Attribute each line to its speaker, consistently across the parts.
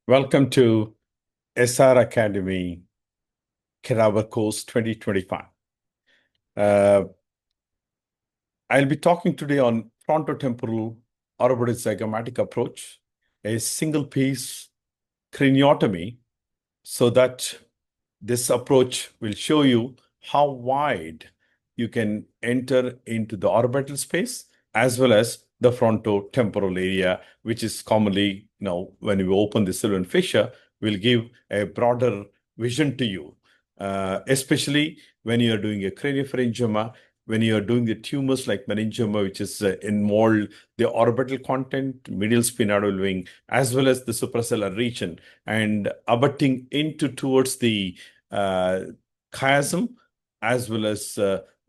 Speaker 1: Welcome to SR Academy Cadaveric Course 2025. I'll be talking today on Fronto Temporal Orbito zygomatic approach, a single piece craniotomy, so that this approach will show you how wide you can enter into the orbital space as well as the frontotemporal area, which is commonly, when you open the sylvian fissure, will give a broader vision to you, especially when you're doing a craniopharyngioma, when you're doing the tumors like meningioma, which is involved the orbital content, medial sphenoidal wing, as well as the suprasellar region, and abutting into towards the chiasm, as well as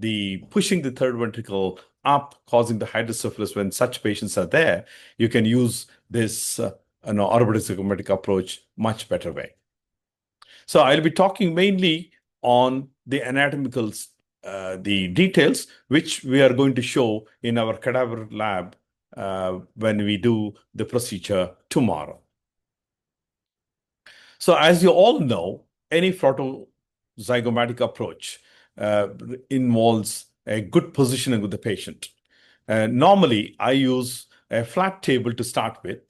Speaker 1: the pushing the third ventricle up, causing the hydrocephalus. When such patients are there, you can use this orbital approach much better way. So I'll be talking mainly on the anatomical, the details, which we are going to show in our cadaver lab when we do the procedure tomorrow. So as you all know, any zygomatic approach involves a good positioning with the patient. Normally, I use a flat table to start with,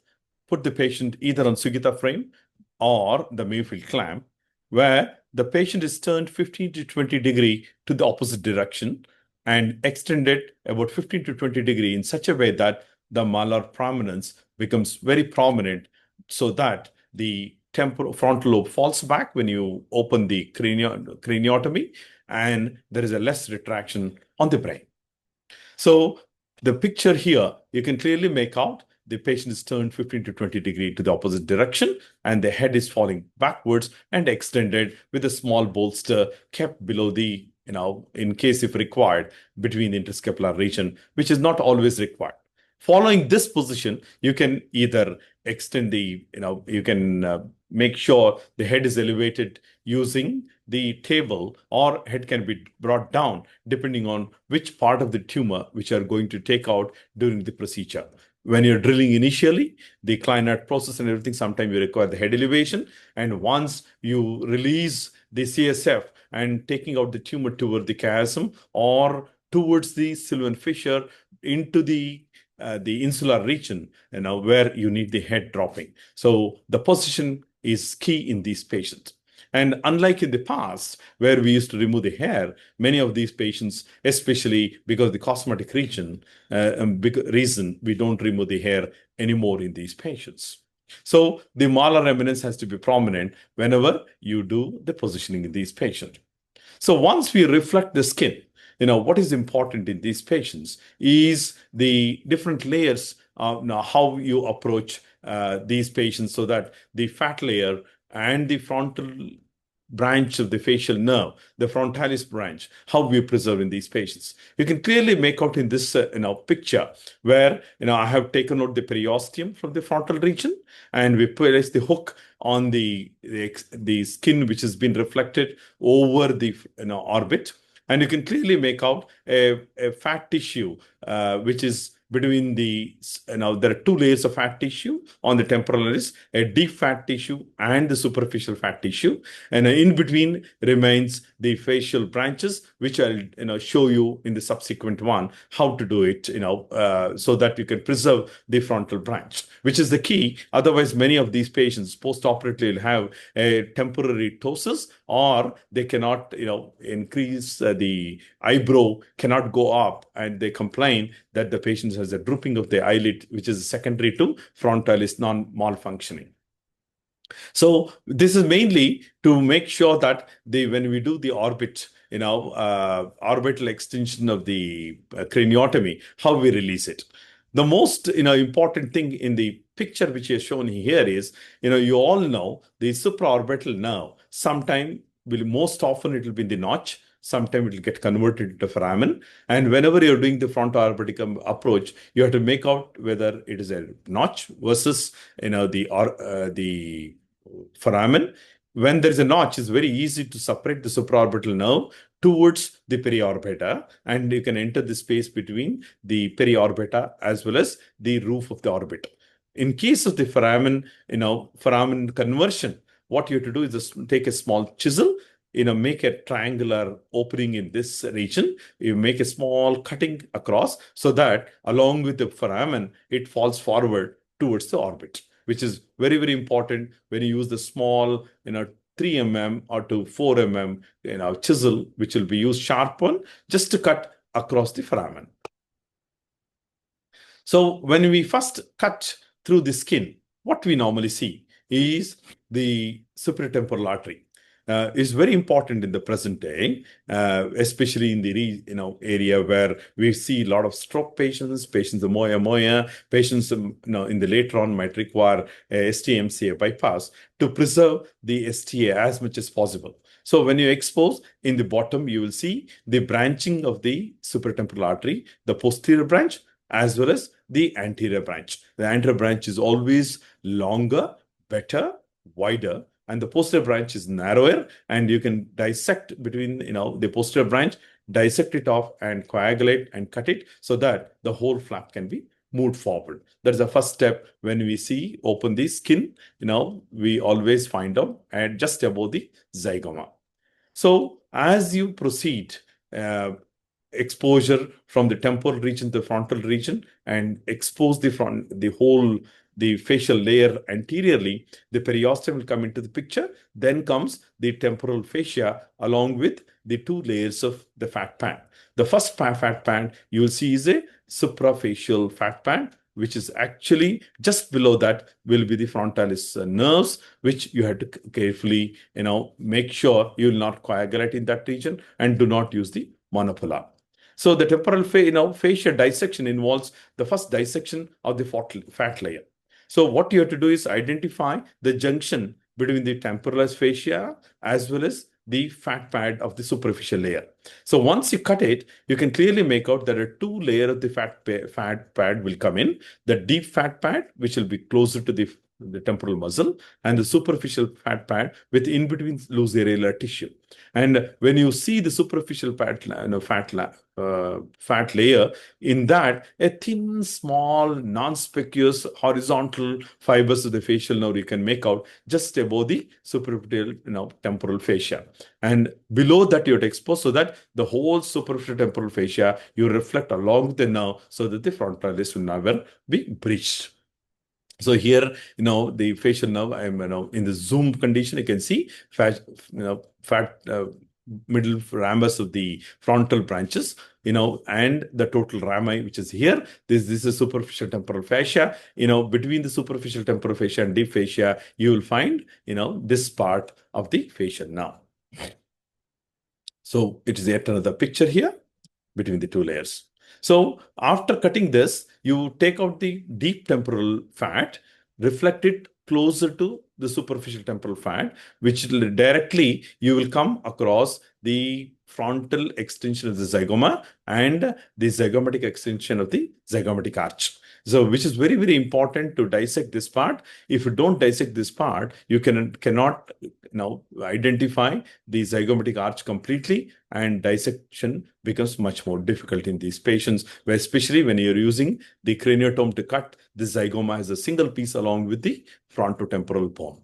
Speaker 1: put the patient either on Sugita frame or the Mayfield clamp, where the patient is turned 15 to 20 degree to the opposite direction and extended about 15 to 20 degree in such a way that the malar prominence becomes very prominent, so that the frontal lobe falls back when you open the craniotomy, and there is a less retraction on the brain. So the picture here, you can clearly make out the patient is turned 15 to 20 degree to the opposite direction, and the head is falling backwards and extended with a small bolster kept below the, in case if required, between the interscapular region, which is not always required. Following this position, you can either extend the, you can make sure the head is elevated using the table, or head can be brought down depending on which part of the tumor which are going to take out during the procedure. When you're drilling initially, the Kleinert process and everything, sometimes you require the head elevation. And once you release the CSF and taking out the tumor toward the chiasm or towards the sylvian fissure into the insular region, where you need the head dropping. So the position is key in these patients. And unlike in the past, where we used to remove the hair, many of these patients, especially because of the cosmetic reason, we don't remove the hair anymore in these patients. So the malar eminence has to be prominent whenever you do the positioning in these patients. So once we reflect the skin, what is important in these patients is the different layers of how you approach these patients, so that the fat layer and the frontal branch of the facial nerve, the frontalis branch, how we preserve in these patients. You can clearly make out in this picture where I have taken out the periosteum from the frontal region, and we place the hook on the skin which has been reflected over the orbit, and you can clearly make out a fat tissue which is between the, there are two layers of fat tissue on the temporalis, a deep fat tissue and the superficial fat tissue. And in between remains the facial branches, which I'll show you in the subsequent one, how to do it, so that you can preserve the frontal branch, which is the key. Otherwise, many of these patients post-operatively will have a temporary ptosis, or they cannot, increase the eyebrow cannot go up, and they complain that the patient has a drooping of the eyelid, which is secondary to frontalis non-malfunctioning. So this is mainly to make sure that when we do the orbital extension of the craniotomy, how we release it. The most important thing in the picture which is shown here is, you all know the supraorbital nerve. Most often it will be in the notch. Sometimes it will get converted into foramen. And whenever you're doing the fronto-orbitic approach, you have to make out whether it is a notch versus the foramen. When there is a notch, it's very easy to separate the supraorbital nerve towards the periorbita, and you can enter the space between the periorbita as well as the roof of the orbit. In case of the foramen conversion, what you have to do is just take a small chisel, make a triangular opening in this region. You make a small cutting across so that along with the foramen, it falls forward towards the orbit, which is very, very important when you use the small, 3 mm or to 4 mm, chisel, which will be used sharp one, just to cut across the foramen. So when we first cut through the skin, what we normally see is the superior temporal artery. Is very important in the present day, especially in the area where we see a lot of stroke patients with moya, patients in the later on might require a ST-MCA bypass to preserve the STA as much as possible. So when you expose in the bottom, you will see the branching of the superior temporal artery, the posterior branch, as well as the anterior branch. The anterior branch is always longer, better, wider, and the posterior branch is narrower, and you can dissect between the posterior branch, dissect it off and coagulate and cut it so that the whole flap can be moved forward. That's the first step. When we open the skin, we always find out and just above the zygoma. So as you proceed, exposure from the temporal region to the frontal region and expose the facial layer anteriorly, the periosteum will come into the picture. Then comes the temporal fascia along with the 2 layers of the fat pad. The first fat pad you will see is a suprafacial fat pad, which is actually just below that will be the frontalis nerves, which you have to carefully, make sure you will not coagulate in that region and do not use the monopolar. So the temporal fascia dissection involves the first dissection of the fat layer. So what you have to do is identify the junction between the temporalis fascia as well as the fat pad of the superficial layer. So once you cut it, you can clearly make out that a 2 layer of the fat pad will come in. The deep fat pad, which will be closer to the temporal muscle, and the superficial fat pad with in between loose areolar tissue. And when you see the superficial fat layer, in that a thin, small, non-specuous horizontal fibers of the facial nerve you can make out just above the superficial temporal fascia. And below that you have to expose so that the whole superficial temporal fascia you reflect along the nerve so that the frontalis will never be breached. So here, the facial nerve, I'm in the zoom condition, you can see fat middle ramus of the frontal branches, and the total rami, which is here. This is superficial temporal fascia. Between the superficial temporal fascia and deep fascia, you will find, this part of the facial nerve. So it is yet another picture here between the 2 layers. So after cutting this, you take out the deep temporal fat, reflect it closer to the superficial temporal fat, which directly you will come across the frontal extension of the zygoma and the zygomatic extension of the zygomatic arch. So which is very, very important to dissect this part. If you don't dissect this part, you cannot identify the zygomatic arch completely, and dissection becomes much more difficult in these patients, especially when you're using the craniotome to cut the zygoma as a single piece along with the frontotemporal bone.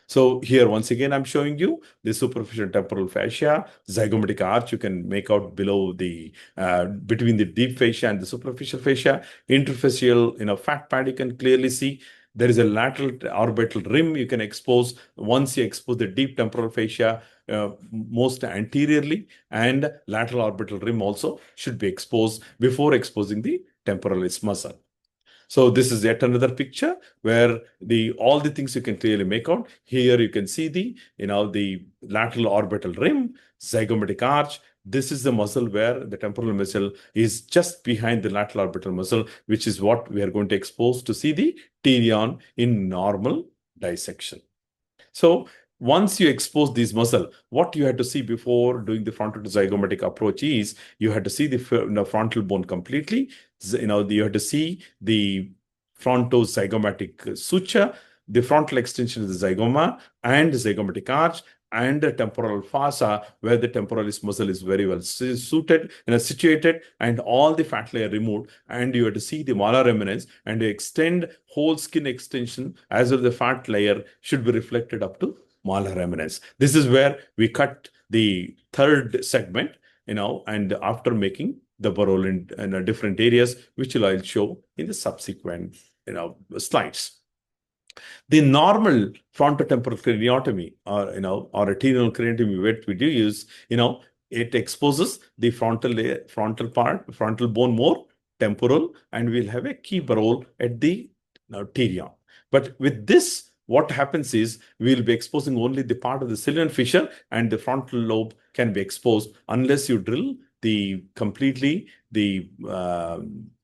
Speaker 1: So here, once again, I'm showing you the superficial temporal fascia, zygomatic arch. You can make out below the, between the deep fascia and the superficial fascia, interfacial, fat pad. You can clearly see there is a lateral orbital rim you can expose. Once you expose the deep temporal fascia, most anteriorly, and lateral orbital rim also should be exposed before exposing the temporalis muscle. So this is yet another picture where all the things you can clearly make out. Here you can see the lateral orbital rim, zygomatic arch. This is the muscle where the temporal muscle is just behind the lateral orbital muscle, which is what we are going to expose to see the pterion in normal dissection. So once you expose these muscle, what you had to see before doing the frontal to zygomatic approach is you had to see the frontal bone completely. You had to see the frontozygomatic suture, the frontal extension is the zygoma and the zygomatic arch and the temporal fossa, where the temporalis muscle is very well suited, situated, and all the fat layer removed. And you have to see the malar eminence, and you extend whole skin extension as well. The fat layer should be reflected up to malar eminence. This is where we cut the third segment, and after making the burrow in different areas, which I'll show in the subsequent, slides. The normal frontotemporal craniotomy, or a terminal craniotomy, what we do is, it exposes the frontal layer, frontal part, frontal bone more, temporal, and we'll have a key burrow at the pterion. But with this, what happens is we'll be exposing only the part of the Sylvian fissure, and the frontal lobe can be exposed unless you drill completely the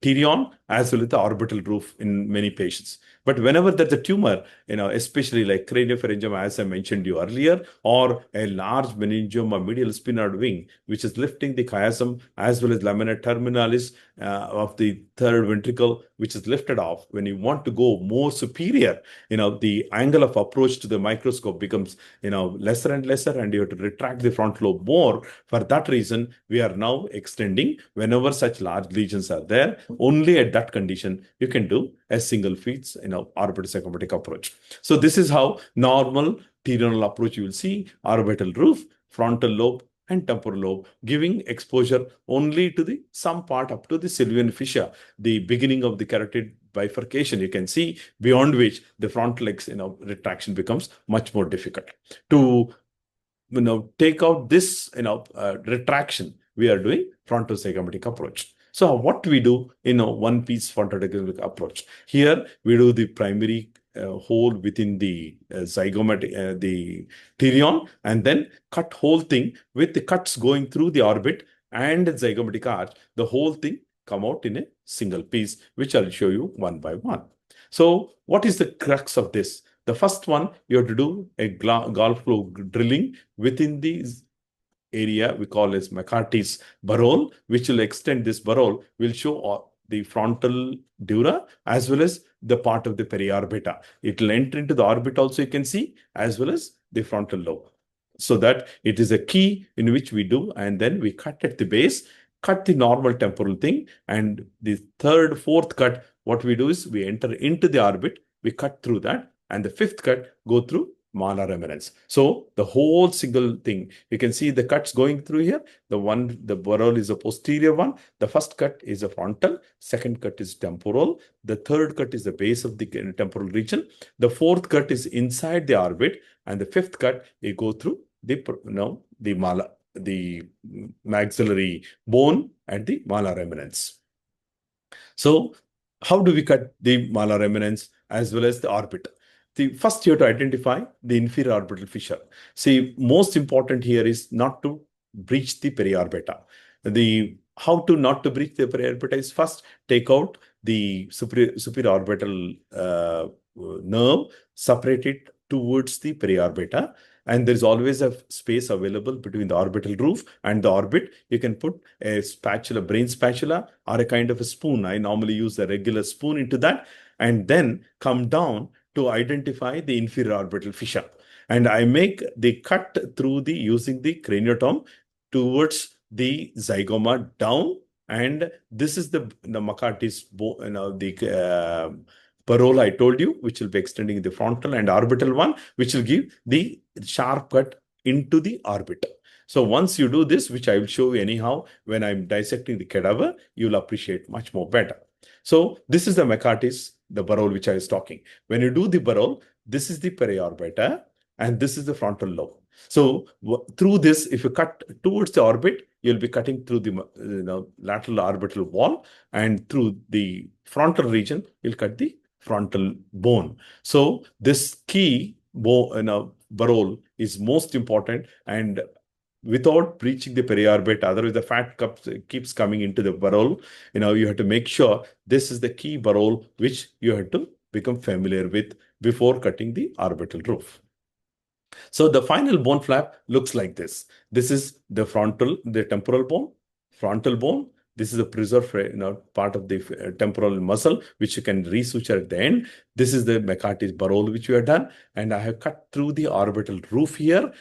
Speaker 1: pterion as well as the orbital roof in many patients. But whenever there's a tumor, especially like craniopharyngioma, as I mentioned you earlier, or a large meningioma medial sphenoid wing, which is lifting the chiasm as well as lamina terminalis of the third ventricle, which is lifted off. When you want to go more superior, the angle of approach to the microscope becomes, lesser and lesser, and you have to retract the frontal lobe more. For that reason, we are now extending whenever such large lesions are there. Only at that condition, you can do a single feet, orbital approach. So this is how normal pterional approach you will see: orbital roof, frontal lobe, and temporal lobe, giving exposure only to some part up to the Sylvian fissure, the beginning of the carotid bifurcation. You can see beyond which the frontal retraction becomes much more difficult. To take out this retraction, we are doing frontozygomatic approach. So what we do in a one-piece frontozygomatic approach? Here we do the primary hole within the zygomatic, the pterion, and then cut whole thing with the cuts going through the orbit and the zygomatic arch. The whole thing come out in a single piece, which I'll show you one by one. So what is the crux of this? The first one, you have to do a golf flow drilling within the area we call as McCarthy's burrow, which will extend this burrow, will show the frontal dura as well as the part of the periorbita. It will enter into the orbit also, you can see, as well as the frontal lobe. So that it is a key in which we do, and then we cut at the base, cut the normal temporal thing, and the third, fourth cut, what we do is we enter into the orbit, we cut through that, and the fifth cut go through malar eminence. So the whole single thing, you can see the cuts going through here. The burrow is a posterior one. The first cut is a frontal. Second cut is temporal. The third cut is the base of the temporal region. The fourth cut is inside the orbit, and the fifth cut you go through the maxillary bone at the malar eminence. So how do we cut the malar eminence as well as the orbit? First, you have to identify the inferior orbital fissure. See, most important here is not to breach the periorbita. How to not to breach the periorbita is first take out the superior orbital nerve, separate it towards the periorbita, and there is always a space available between the orbital roof and the orbit. You can put a spatula, brain spatula, or a kind of a spoon. I normally use a regular spoon into that, and then come down to identify the inferior orbital fissure. And I make the cut through using the craniotomy towards the zygoma down. And this is the McCarthy's burrow I told you, which will be extending the frontal and orbital one, which will give the sharp cut into the orbit. So once you do this, which I will show you anyhow, when I'm dissecting the cadaver, you'll appreciate much more better. So this is the McCarthy's, the burrow which I was talking. When you do the burrow, this is the periorbita and this is the frontal lobe. So through this, if you cut towards the orbit, you'll be cutting through the lateral orbital wall, and through the frontal region, you'll cut the frontal bone. So this key burrow is most important, and without breaching the periorbit, otherwise the fat keeps coming into the burrow. You have to make sure this is the key burrow which you have to become familiar with before cutting the orbital roof. So the final bone flap looks like this. This is the temporal bone, frontal bone, This is a preserved, part of the temporal muscle, which you can resuture at the end. This is the McCarthy's Barole, which we have done. And I have cut through the orbital roof here.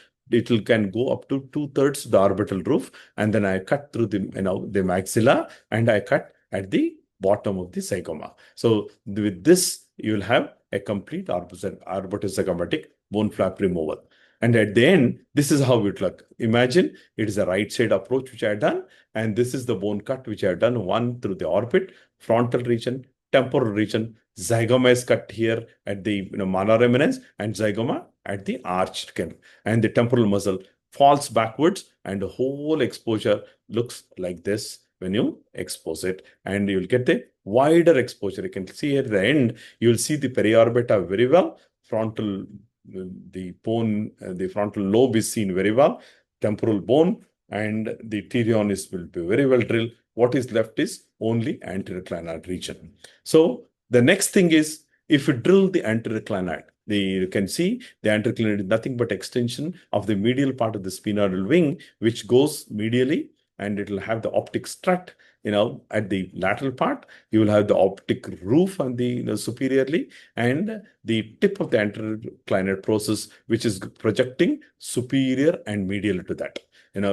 Speaker 1: Can go up to 2/3 the orbital roof. And then I cut through the, the maxilla, and I cut at the bottom of the zygoma. So with this, you will have a complete orbitozygomatic bone flap removal. And at the end, this is how it look. Imagine it is a right side approach which I have done, and this is the bone cut which I have done, one through the orbit, frontal region, temporal region. Zygoma is cut here at the malar eminence, and zygoma at the arch skin, and the temporal muscle falls backwards, and the whole exposure looks like this when you expose it, and you'll get the wider exposure. You can see at the end, you'll see the periorbita very well. The bone, the frontal lobe is seen very well, temporal bone, and the pterion will be very well drilled. What is left is only anterior clinoid region. So the next thing is, if you drill the anterior clinoid, you can see the anterior clinoid is nothing but extension of the medial part of the sphenoidal wing, which goes medially, and it will have the optic strut, at the lateral part. You will have the optic roof on the superiorly, and the tip of the anterior clinoid process, which is projecting superior and medial to that,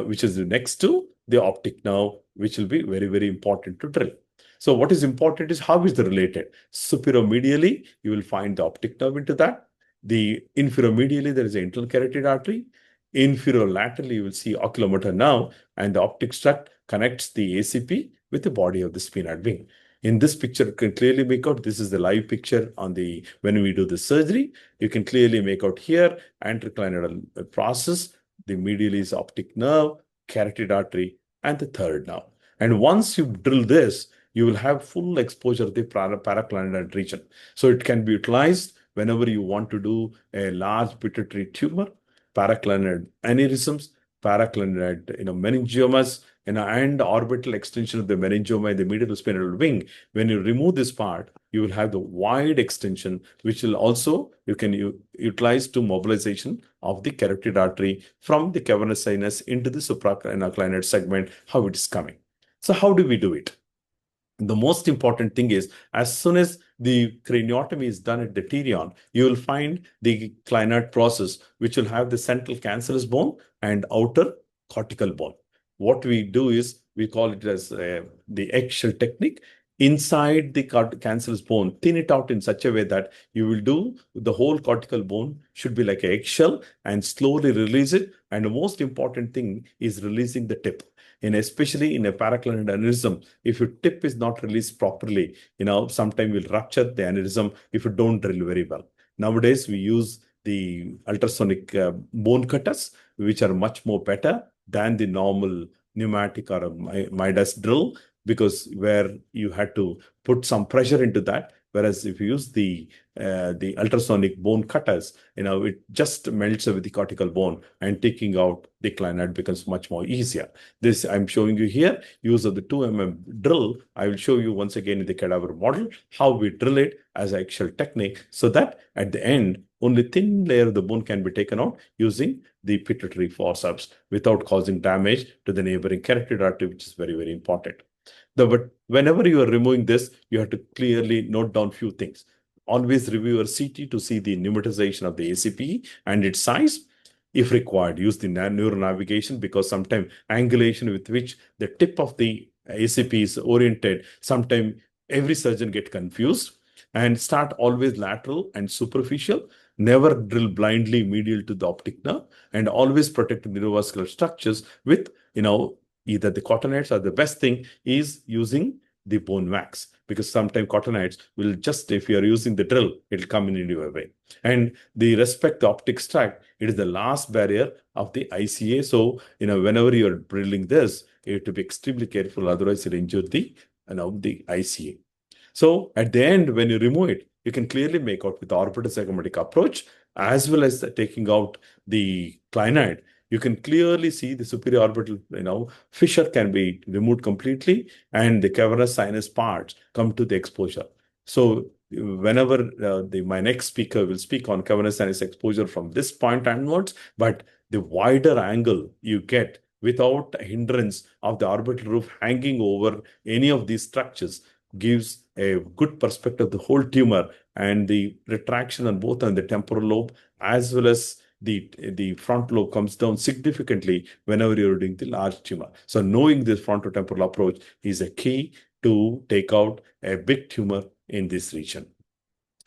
Speaker 1: which is next to the optic nerve, which will be very, very important to drill. So what is important is how is it related. Superior-medially, you will find the optic nerve into that. The inferior-medially, there is an internal carotid artery. Inferior-laterally, you will see oculomotor nerve, and the optic strut connects the ACP with the body of the sphenoid wing. In this picture, you can clearly make out, this is the live picture when we do the surgery. You can clearly make out here, anteroclinoidal process, the medial is optic nerve, carotid artery, and the third nerve. And once you drill this, you will have full exposure of the paraclinoid region. So it can be utilized whenever you want to do a large pituitary tumor, paraclinoid aneurysms, paraclinoid meningiomas, and orbital extension of the meningioma in the medial sphenoidal wing. When you remove this part, you will have the wide extension, which will also you can utilize to mobilization of the carotid artery from the cavernous sinus into the supraclinoid segment, how it is coming. So how do we do it? The most important thing is, as soon as the craniotomy is done at the pterion, you will find the clinoid process, which will have the central cancellous bone and outer cortical bone. What we do is, we call it as the eggshell technique. Inside the cancellous bone, thin it out in such a way that you will do the whole cortical bone should be like an eggshell, and slowly release it. And the most important thing is releasing the tip. Especially in a paraclinoid aneurysm, if your tip is not released properly, sometimes will rupture the aneurysm if you don't drill very well. Nowadays, we use the ultrasonic bone cutters, which are much more better than the normal pneumatic or a Midas drill, because where you had to put some pressure into that. Whereas if you use the ultrasonic bone cutters, it just melts with the cortical bone, and taking out the clinoid becomes much more easier. This I'm showing you here, use of the 2 mm drill. I will show you once again in the cadaver model how we drill it as an eggshell technique, so that at the end, only thin layer of the bone can be taken out using the pituitary forceps without causing damage to the neighboring carotid artery, which is very, very important. But whenever you are removing this, you have to clearly note down few things. Always review your CT to see the pneumatization of the ACP and its size. If required, use the neuronavigation, because sometimes angulation with which the tip of the ACP is oriented, sometimes every surgeon get confused. And start always lateral and superficial. Never drill blindly medial to the optic nerve, and always protect the neurovascular structures with, either the cotonetes, or the best thing is using the bone wax, because sometimes cotonetes will just, if you are using the drill, it'll come in your way. And the optic strut, it is the last barrier of the ICA. So, whenever you're drilling this, you have to be extremely careful, otherwise you'll injure the ICA. So at the end, when you remove it, you can clearly make out with the orbitozygomatic approach, as well as taking out the clinoid. You can clearly see the superior orbital, fissure can be removed completely, and the cavernous sinus parts come to the exposure. So whenever my next speaker will speak on cavernous sinus exposure from this point onwards, but the wider angle you get without hindrance of the orbital roof hanging over any of these structures gives a good perspective of the whole tumor and the retraction on both on the temporal lobe as well as the front lobe comes down significantly whenever you're doing the large tumor. So knowing this frontotemporal approach is a key to take out a big tumor in this region.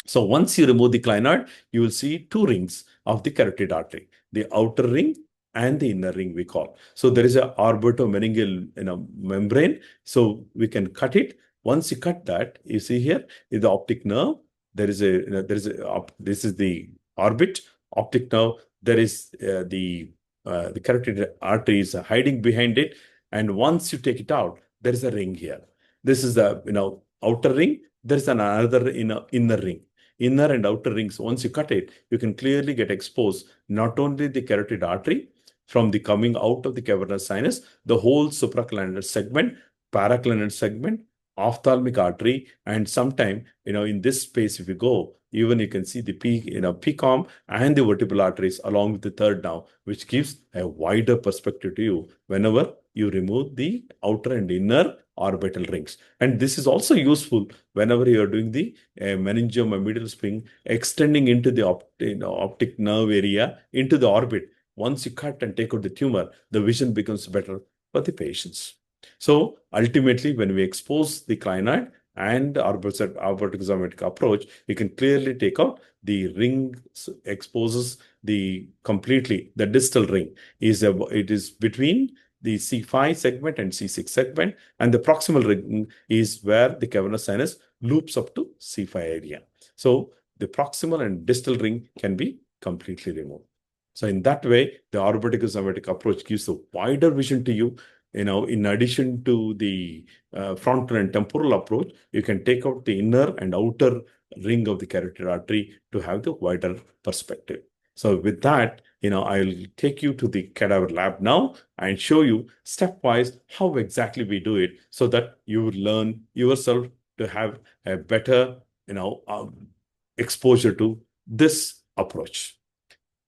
Speaker 1: So once you remove the clinoid, you will see two rings of the carotid artery, the outer ring and the inner ring we call. So there is a orbitomeningeal membrane. So we can cut it. Once you cut that, you see here is the optic nerve. This is the orbit, optic nerve. There is the carotid artery is hiding behind it. And once you take it out, there is a ring here. This is the outer ring. There is another inner ring. Inner and outer rings, once you cut it, you can clearly get exposed not only the carotid artery from the coming out of the cavernous sinus, the whole supraclinical segment, paraclinical segment, ophthalmic artery, and sometime, in this space, if you go, even you can see the PCOM and the vertebral arteries along with the third nerve, which gives a wider perspective to you whenever you remove the outer and inner orbital rings. And this is also useful whenever you are doing the meningioma medial spring extending into the optic nerve area into the orbit. Once you cut and take out the tumor, the vision becomes better for the patients. So ultimately, when we expose the clinoid and orbital approach, you can clearly take out the ring exposes the distal ring it is between the C5 segment and C6 segment, and the proximal ring is where the cavernous sinus loops up to C5 area. So the proximal and distal ring can be completely removed. So in that way, the orbitico-zygomatic approach gives a wider vision to you. In addition to the frontal and temporal approach, you can take out the inner and outer ring of the carotid artery to have the wider perspective. So with that, I'll take you to the cadaver lab now and show you stepwise how exactly we do it so that you will learn yourself to have a better, exposure to this approach.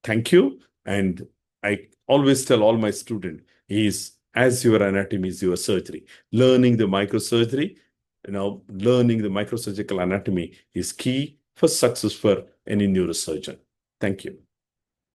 Speaker 1: Thank you. And I always tell all my students as your anatomy is your surgery. Learning the microsurgery, learning the microsurgical anatomy is key for success for any neurosurgeon. Thank you.